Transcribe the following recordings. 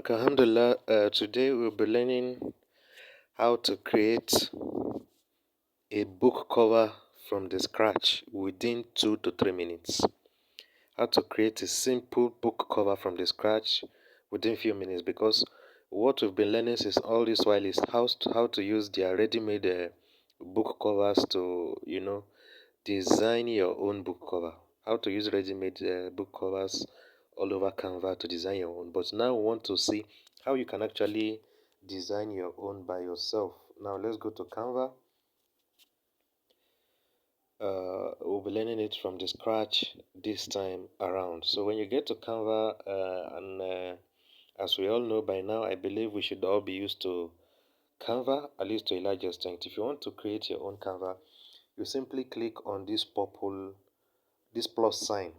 Okay, Alhamdulillah. Today we'll be learning how to create a book cover from the scratch within 2 to 3 minutes. How to create a simple book cover from the scratch within few minutes, because what we've been learning since all this while is how to use their ready-made book covers to design your own book cover. How to use ready-made book covers all over Canva to design your own. But now we want to see how you can actually design your own by yourself. Now let's go to Canva. We'll be learning it from the scratch this time around. So when you get to Canva, as we all know by now, I believe we should all be used to Canva, at least to a large extent. If you want to create your own Canva, you simply click on this plus sign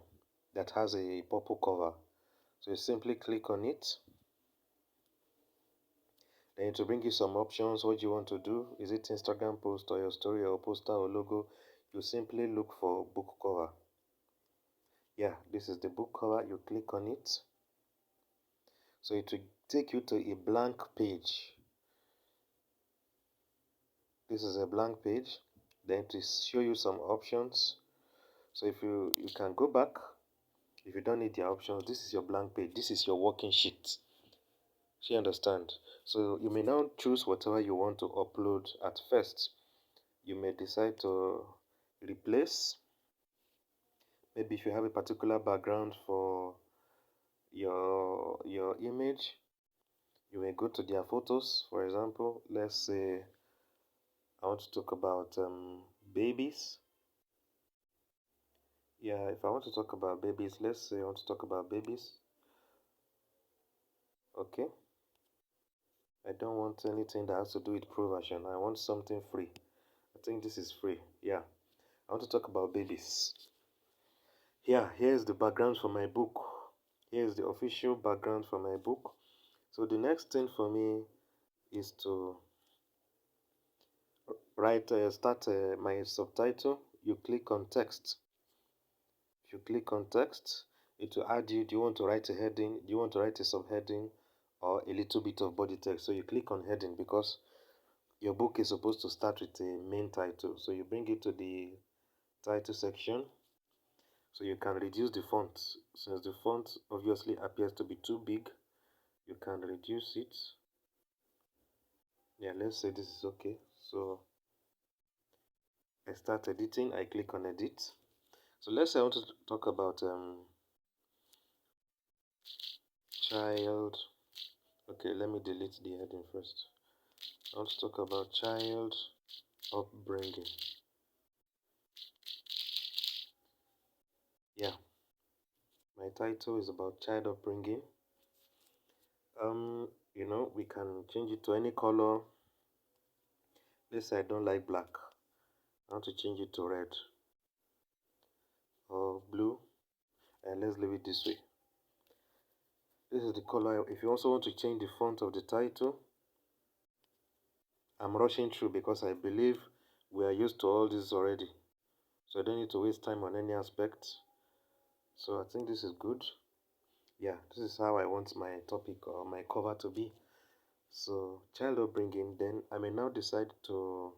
that has a purple cover. So you simply click on it. Then it will bring you some options. What you want to do, is it Instagram post or your story or poster or logo? You simply look for book cover. Yeah, this is the book cover. You click on it, so it will take you to a blank page. This is a blank page. Then it will show you some options. So if you can go back. If you don't need the options, this is your blank page. This is your working sheet. So you understand? So you may now choose whatever you want to upload at first. You may decide to replace. Maybe if you have a particular background for your image, you may go to their photos. For example, let's say I want to talk about babies. Yeah, if I want to talk about babies, let's say I want to talk about babies. Okay. I don't want anything that has to do with pro version. I want something free. I think this is free. Yeah. I want to talk about babies. Yeah, here's the background for my book. Here's the official background for my book. So the next thing for me is to start my subtitle. You click on text. If you click on text, it will add you. Do you want to write a heading? Do you want to write a subheading or a little bit of body text? So you click on heading because your book is supposed to start with a main title. So you bring it to the title section. So you can reduce the font. Since the font obviously appears to be too big, you can reduce it. Yeah, let's say this is okay. So I start editing. I click on edit. So let's say I want to talk about child. Okay, let me delete the heading first. I want to talk about child upbringing. Yeah, my title is about child upbringing. We can change it to any color. Let's say I don't like black. I want to change it to red or blue, and let's leave it this way. This is the color. If you also want to change the font of the title, I'm rushing through because I believe we are used to all this already, so I don't need to waste time on any aspect. So I think this is good. Yeah, this is how I want my topic or my cover to be. So child upbringing. Then I may now decide to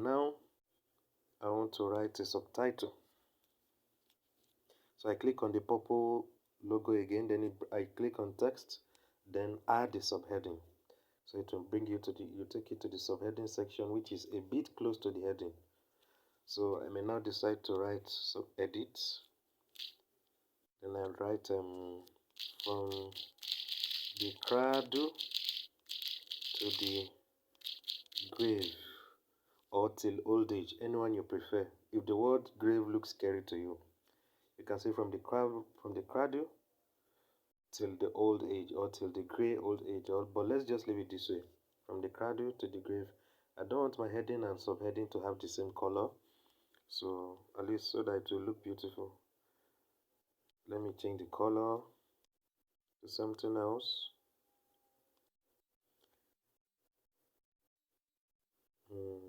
now I want to write a subtitle. So I click on the purple logo again, then I click on text, then add the subheading. So it will bring you to take you to the subheading section, which is a bit close to the heading. So I may now decide to write edit. Then I'll write from the cradle to the grave, or till old age, anyone you prefer. If the word grave looks scary to you, you can say from the cradle till the old age, or till the gray old age, but let's just leave it this way, from the cradle to the grave. I don't want my heading and subheading to have the same color, so at least so that it will look beautiful. Let me change the color to something else. Hmm.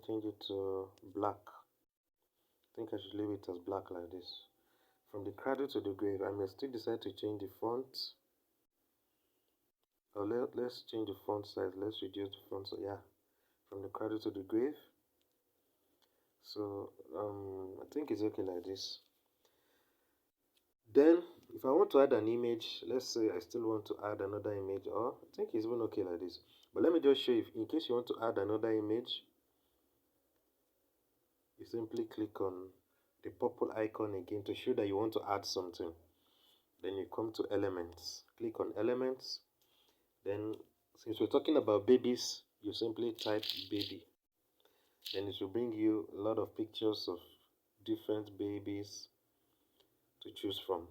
change it to black. I think I should leave it as black like this. From the cradle to the grave, I may still decide to change the font. Or let's change the font size. Let's reduce the font size. Yeah, from the cradle to the grave. So I think it's okay like this. Then if I want to add an image, let's say I still want to add another image, or I think it's even okay like this. But let me just show you, in case you want to add another image, you simply click on the purple icon again to show that you want to add something. Then you come to elements, click on elements. Then since we're talking about babies, you simply type baby. Then it will bring you a lot of pictures of different babies to choose from.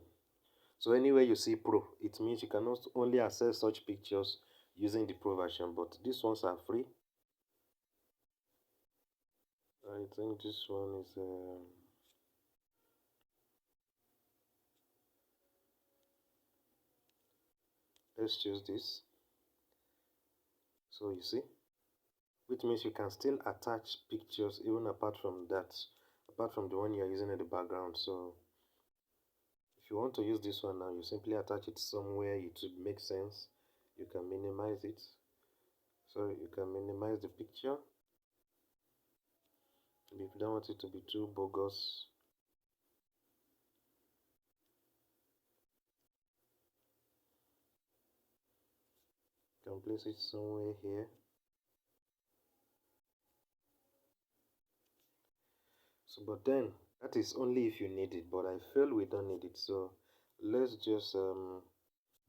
So anywhere you see Pro, it means you can not only access such pictures using the Pro version, but these ones are free. I think this one is let's choose this. So you see, which means you can still attach pictures even apart from that, apart from the one you're using in the background. So if you want to use this one now, you simply attach it somewhere it would make sense. You can minimize it. So you can minimize the picture. And if you don't want it to be too bogus, you can place it somewhere here. So but then that is only if you need it, but I feel we don't need it, so let's just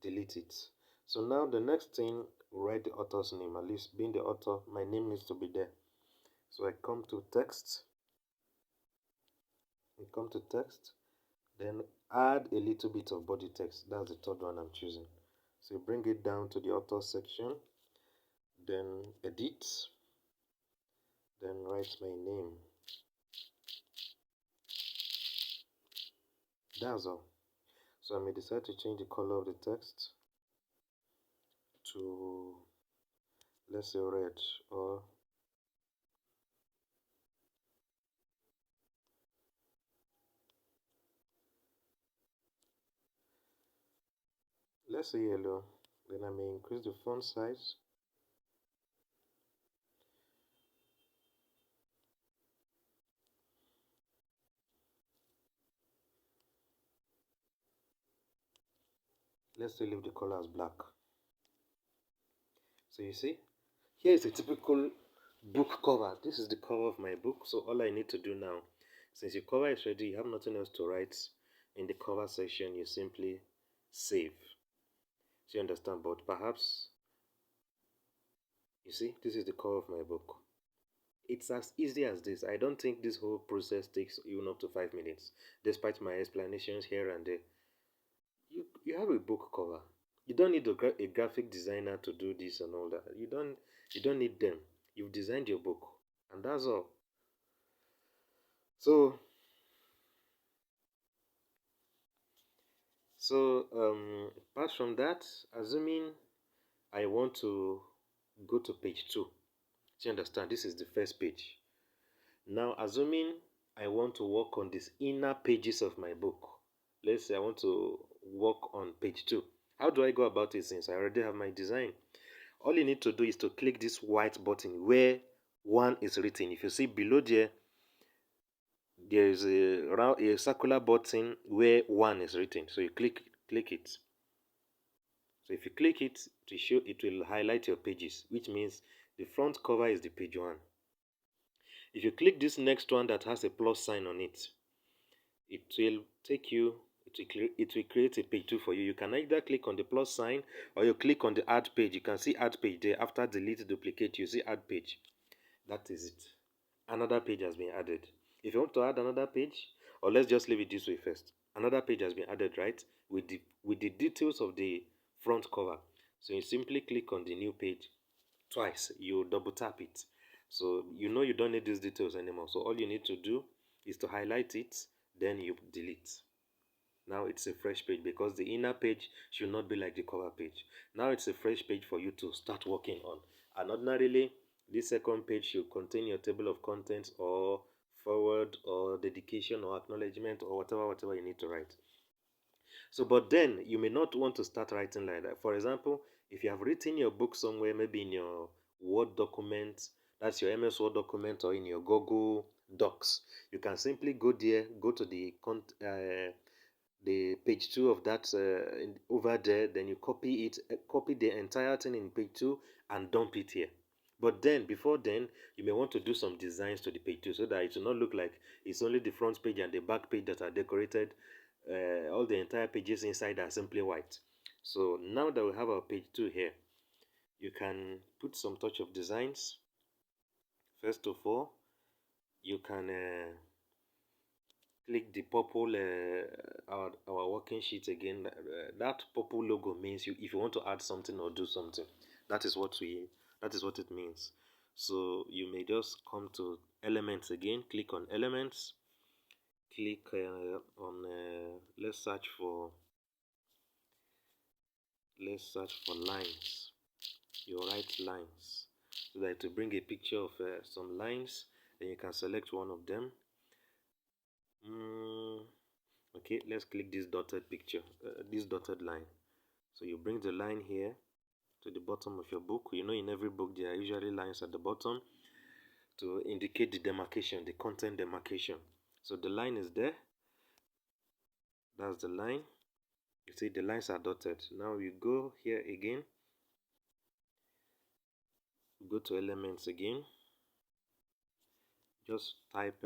delete it. So now the next thing, write the author's name. At least being the author, my name needs to be there. So I come to text, then add a little bit of body text. That's the third one I'm choosing. So bring it down to the author section, then edit, then write my name. That's all. So I may decide to change the color of the text to, let's say, red, or let's say yellow. Then I may increase the font size. Let's say leave the color as black. So you see, here is a typical book cover. This is the cover of my book. So all I need to do now, since your cover is ready, you have nothing else to write in the cover section. You simply save. So you understand, but perhaps, you see, this is the cover of my book. It's as easy as this. I don't think this whole process takes even up to 5 minutes, despite my explanations here and there. You have a book cover. You don't need a graphic designer to do this and all that. You don't need them. You've designed your book, and that's all. So apart from that, assuming I want to go to page 2. So you understand, this is the first page. Now, assuming I want to work on these inner pages of my book. Let's say I want to work on page 2. How do I go about it since I already have my design? All you need to do is to click this white button where 1 is written. If you see below there is a circular button where 1 is written. So you click it. So if you click it, it will highlight your pages, which means the front cover is the page 1. If you click this next one that has a plus sign on it, it will take you, it will create a page 2 for you. You can either click on the plus sign or you click on the add page. You can see add page there. After delete, duplicate, you see add page. That is it. Another page has been added. If you want to add another page, or let's just leave it this way first. Another page has been added, right? With the details of the front cover. So you simply click on the new page twice. You double tap it. So you know you don't need these details anymore. So all you need to do is to highlight it, then you delete. Now it's a fresh page because the inner page should not be like the cover page. Now it's a fresh page for you to start working on. And ordinarily, This second page should contain your table of contents or forward or dedication or acknowledgement or whatever you need to write. So, but then you may not want to start writing like that. For example, if you have written your book somewhere, maybe in your Word document, that's your MS Word document, or in your Google Docs, you can simply go there, go to the page two of that over there, then you copy it, copy the entire thing in page two and dump it here. But then, before then, you may want to do some designs to the page two so that it will not look like it's only the front page and the back page that are decorated. All the entire pages inside are simply white. So now that we have our page two here, you can put some touch of designs. First of all, you can click the purple our working sheet again. That purple logo means if you want to add something or do something, that is what it means. So you may just come to elements again, click on elements, click on let's search for lines. You write lines so that to bring a picture of some lines, then you can select one of them. Okay, let's click this dotted picture, this dotted line. So you bring the line here to the bottom of your book. You know, in every book there are usually lines at the bottom to indicate the demarcation, the content demarcation. So the line is there. That's the line. You see the lines are dotted. Now you go here again. Go to elements again. Just type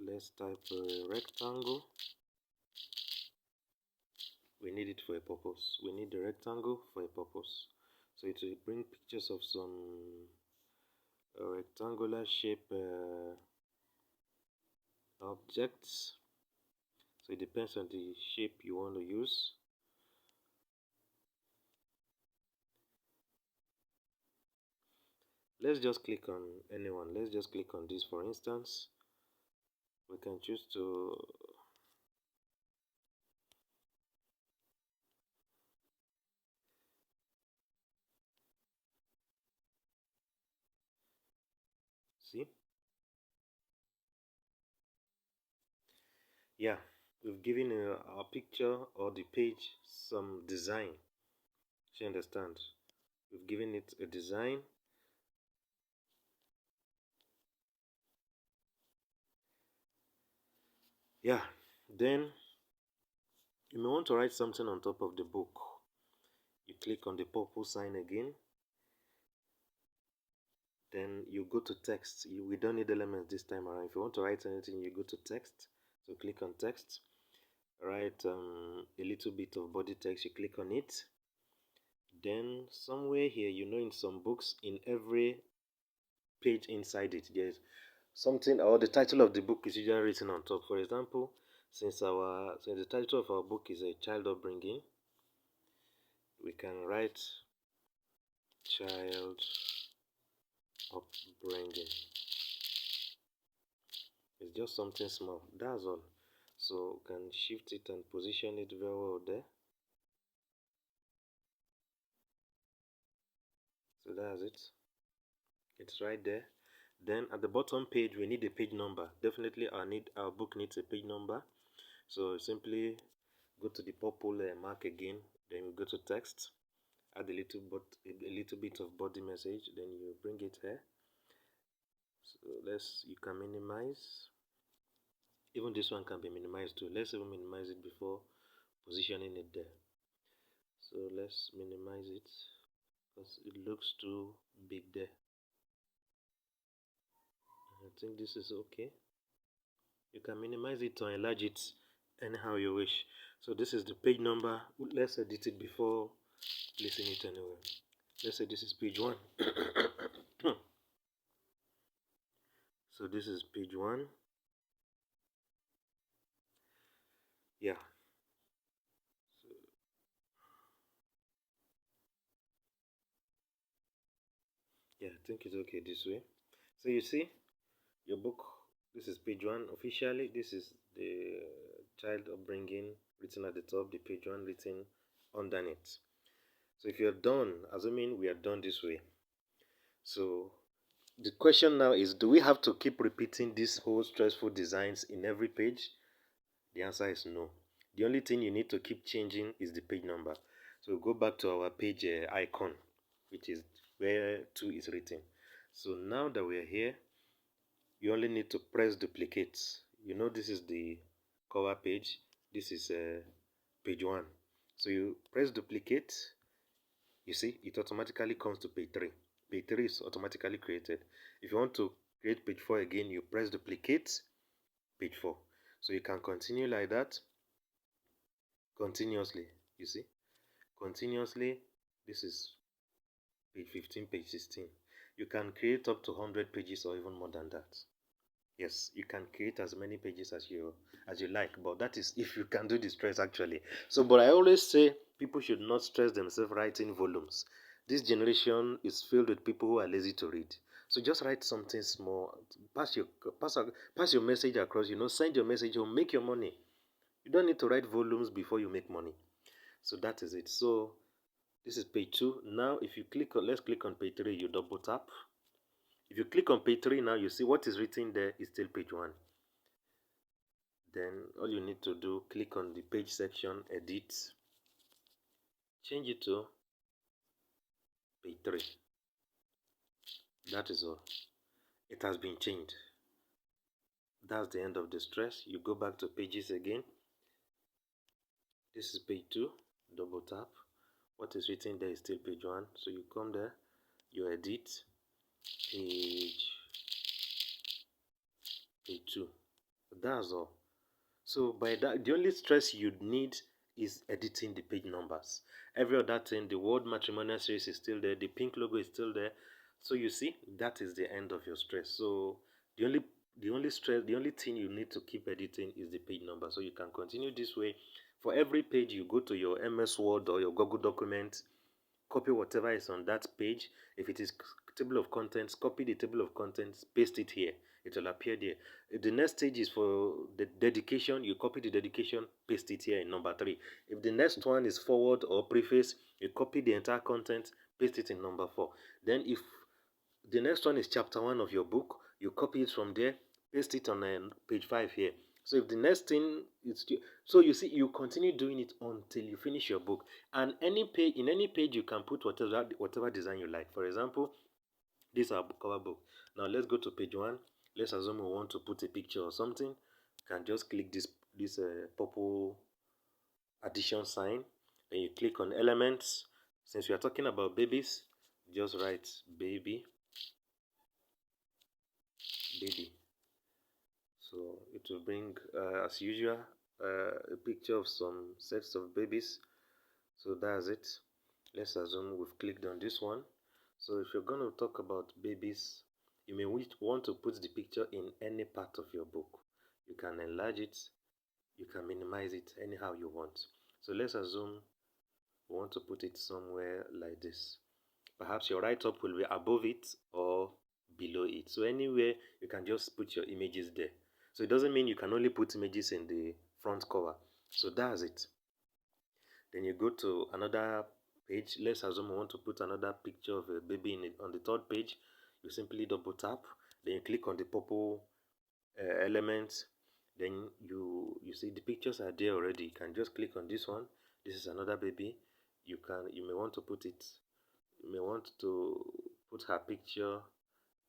let's type a rectangle. We need it for a purpose. We need the rectangle for a purpose. So it will bring pictures of some rectangular shape objects. So it depends on the shape you want to use. Let's just click on anyone. Let's just click on this, for instance. We can choose to see. Yeah, we've given our picture or the page some design. You understand? We've given it a design. Yeah, then you may want to write something on top of the book. You click on the purple sign again. Then you go to text. We don't need elements this time around. If you want to write anything, you go to text. So click on text. Write a little bit of body text. You click on it. Then somewhere here, you know, in some books, in every page inside it, there's something, or the title of the book is usually written on top. For example, since the title of our book is a child upbringing, we can write child upbringing. It's just something small, that's all. So we can shift it and position it very well there. So that's it. It's right there. Then at the bottom page, we need a page number. Definitely our book needs a page number. So simply go to the purple mark again. Then we go to text. Add a little bit of body message. Then you bring it here. So you can minimize. Even this one can be minimized too. Let's even minimize it before positioning it there. So let's minimize it because it looks too big there. I think this is okay. You can minimize it or enlarge it anyhow you wish. So this is the page number. Let's edit it before placing it anywhere. Let's say this is page 1. So this is page 1. Yeah. So, yeah, I think it's okay this way. So you see your book. This is page 1 officially. This is the child upbringing written at the top, the page 1 written underneath. So if you're done, assuming we are done this way, so the question now is, do we have to keep repeating these whole stressful designs in every page? The answer is no. The only thing you need to keep changing is the page number. So go back to our page icon, which is where 2 is written. So now that we're here, you only need to press duplicate. You know this is the cover page. This is page 1. So you press duplicate. You see, it automatically comes to page 3. Page 3 is automatically created. If you want to create page 4 again, you press duplicate, page 4. So you can continue like that continuously. You see, continuously. This is page 15, page 16. You can create up to 100 pages or even more than that. Yes, you can create as many pages as you like, but that is if you can do the stress actually. So, but I always say people should not stress themselves writing volumes. This generation is filled with people who are lazy to read. So just write something small, pass your pass, pass your message across. Send your message or make your money. You don't need to write volumes before you make money. So that is it. So this is page 2. Now, if you click on, let's click on page 3. You double tap. If you click on page 3 now, you see what is written there is still page 1. Then all you need to do, click on the page section, edit, change it to page 3. That is all. It has been changed. That's the end of the stress. You go back to pages again. This is page 2. Double tap. What is written there is still page 1. So you come there, you edit, page 2. That's all. So by that, the only stress you'd need is editing the page numbers. Every other thing, the word matrimonial series is still there, the pink logo is still there. So you see, that is the end of your stress. So the only thing you need to keep editing is the page number. So you can continue this way. For every page, you go to your MS Word or your Google document, copy whatever is on that page. If it is table of contents, copy the table of contents, paste it here. It will appear there. If the next stage is for the dedication, you copy the dedication, paste it here in number 3. If the next one is forward or preface, you copy the entire content, paste it in number 4. Then if the next one is chapter 1 of your book, you copy it from there, paste it on page 5 here. So if the next thing is so you see, you continue doing it until you finish your book. And any page you can put whatever design you like. For example, this is our cover book. Now let's go to page 1. Let's assume we want to put a picture or something. You can just click this purple addition sign. Then you click on elements. Since we are talking about babies, just write baby. So it will bring, as usual, a picture of some sets of babies. So that's it. Let's assume we've clicked on this one. So if you're going to talk about babies, you may want to put the picture in any part of your book. You can enlarge it, you can minimize it anyhow you want. So let's assume we want to put it somewhere like this. Perhaps your write-up will be above it or below it. So anywhere you can just put your images there. So it doesn't mean you can only put images in the front cover. So that's it. Then you go to another page. Let's assume we want to put another picture of a baby on the third page. You simply double tap. Then you click on the purple element. Then you see the pictures are there already. You can just click on this one. This is another baby. You may want to put it. You may want to put her picture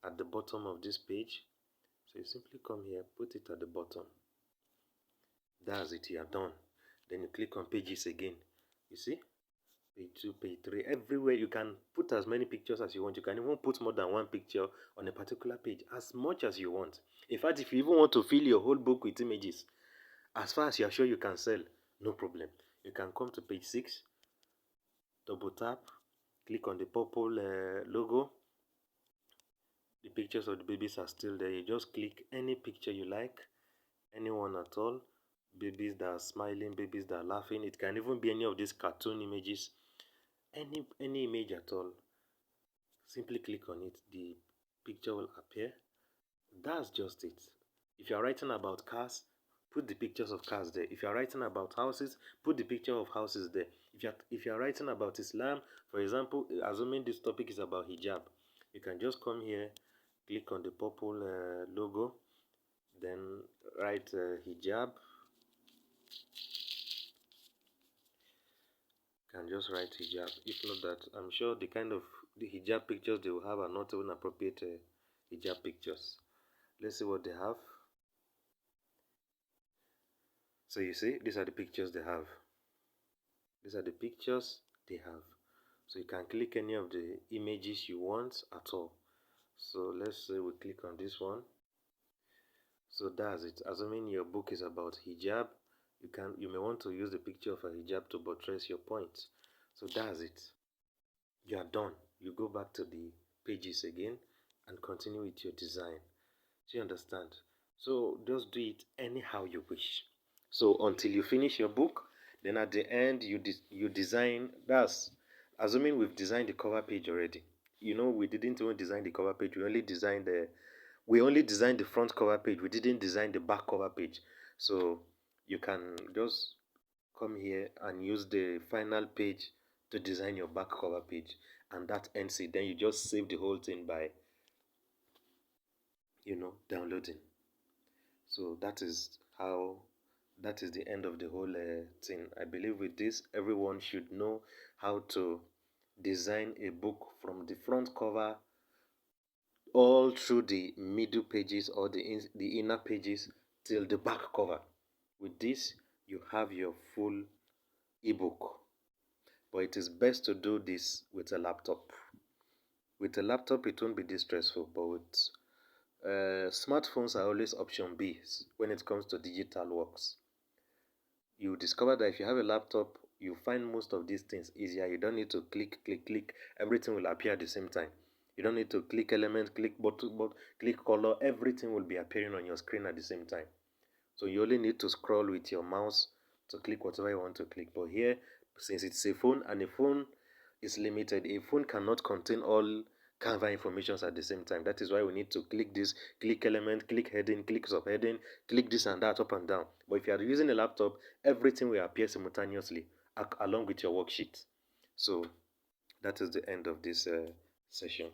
at the bottom of this page. So you simply come here, put it at the bottom. That's it, you are done. Then you click on pages again. You see? Page 2, page 3, everywhere you can put as many pictures as you want. You can even put more than one picture on a particular page, as much as you want. In fact, if you even want to fill your whole book with images, as far as you are sure you can sell, no problem. You can come to page 6, double tap, click on the purple logo. The pictures of the babies are still there. You just click any picture you like, anyone at all. Babies that are smiling, babies that are laughing. It can even be any of these cartoon images. Any image at all. Simply click on it. The picture will appear. That's just it. If you are writing about cars, put the pictures of cars there. If you are writing about houses, put the picture of houses there. If you are writing about Islam, for example, assuming this topic is about hijab, you can just come here, click on the purple logo, then write hijab. Can just write hijab. If not that, I'm sure the hijab pictures they will have are not even appropriate hijab pictures. Let's see what they have. So you see, these are the pictures they have. These are the pictures they have. So you can click any of the images you want at all. So let's say we click on this one. So that's it. Assuming your book is about hijab, you may want to use the picture of a hijab to buttress your point. So that's it. You are done. You go back to the pages again and continue with your design. Do you understand? So just do it anyhow you wish. So until you finish your book, then at the end you design. That's assuming we've designed the cover page already. We didn't even design the cover page. We only designed the front cover page. We didn't design the back cover page. So you can just come here and use the final page to design your back cover page, and that ends it. Then you just save the whole thing by downloading. So that is the end of the whole thing. I believe with this everyone should know how to design a book from the front cover all through the middle pages or the inner pages till the back cover. With this you have your full ebook. But it is best to do this with a laptop. With a laptop it won't be this stressful, but with smartphones are always option B when it comes to digital works. You discover that if you have a laptop, you find most of these things easier. You don't need to click, click, click. Everything will appear at the same time. You don't need to click element, click button, click color. Everything will be appearing on your screen at the same time. So you only need to scroll with your mouse to click whatever you want to click. But here, since it's a phone and a phone is limited, a phone cannot contain all Canva informations at the same time. That is why we need to click this, click element, click heading, click subheading, click this and that up and down. But if you are using a laptop, everything will appear simultaneously along with your worksheet. So that is the end of this session.